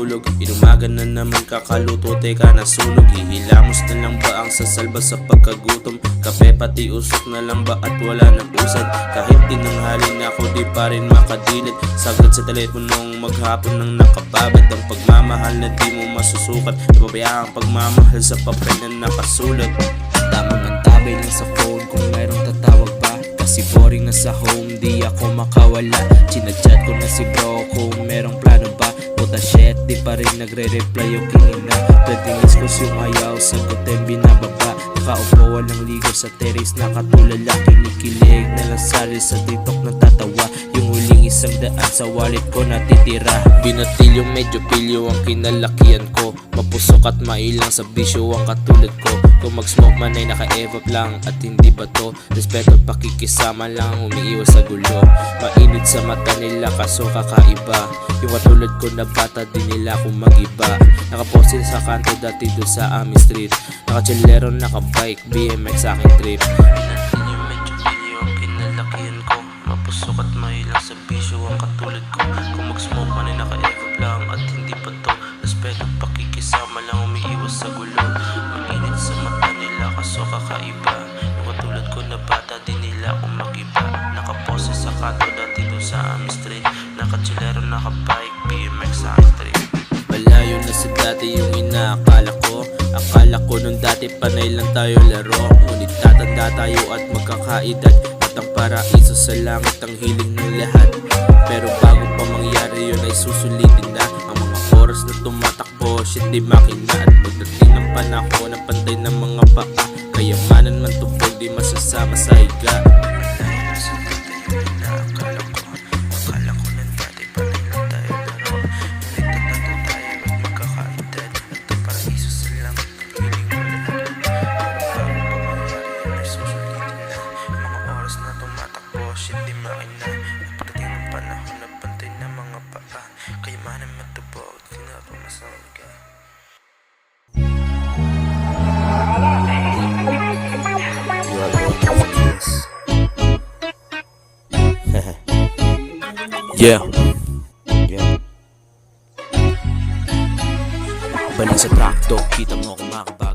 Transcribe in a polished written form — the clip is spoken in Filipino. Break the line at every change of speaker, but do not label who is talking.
matulog. Inumaga na naman kakaluto, teka nasunog. Hihilamos na lang ba ang sasalba sa pagkagutom? Kape pati usok na lang ba at wala nang usad? Kahit tinanghali na ako di pa rin makadilid. Sagad sa teleponong maghapon nang nakababad. Ang pagmamahal na di mo masusukat, nababayaan ang pagmamahal sa papel na nakasulat. Tamang antabay lang sa phone kung mayroong tatawag ba. Kasi boring na sa home, di ako makawala. Chinachat ko na si bro kung merong plano ba. Puta shit, di pa rin nagre-reply yung kinina. Pwedeng iskos yung ayaw, sagutin binababa. Nakaupo walang ligo sa terrace, nakatulala. Kinikilig na lang sari sa TikTok na tatawa. Yung huling 100 sa wallet ko natitira. Binatilyo medyo pilyo ang kinalakihan ko. Mapusok at mailang sa bisyo ang katulad ko. Kung mag-smoke man ay naka-evap lang at hindi ba to respeto at pakikisama lang umiiwas sa gulo. Mainit sa mata nila kaso kakaiba. Yung katulad ko na bata din nila kung mag-iba. Nakaposil sa kanto dati doon sa aming street. Nakachillero, nakabike, BMX sa aking trip. Binatilyo medyo pilyo ang kinalakihan ko. Mapusok at mailang sa bisyo ang katulad ko. Kung mag-smoke man ay naka-evap lang at hindi pa to respeto at pakikisama lang umiiwas sa gulo. Mainit sa mata nila kaso kakaiba. Yung katulad ko na bata din nila kung mag-iba. Nakapose sa kanto dati doon sa aming street. Nakachillero, nakabike, BMX sa aking trip. Malayo na sa dati yung inaakala ko. Akala ko nung dati panay lang tayo laro. Ngunit tatanda tayo at magkakaedad. At ang paraiso sa langit ang hiling ng lahat. Pero bago pa mangyari yun ay susulitin na ang mga oras na tumatakbo. Shit di makina at pagdating ng panahon na pantay ng mga paa. Kayamanan man tubog di masasama sa higa. Shit di makina. Pagdating ng panahon na pantay ng mga paa. Kayamanan matubog, di na pumasawag ka. You are going to the kings. Yeah. Balik sa track to, kita mo kumakabag.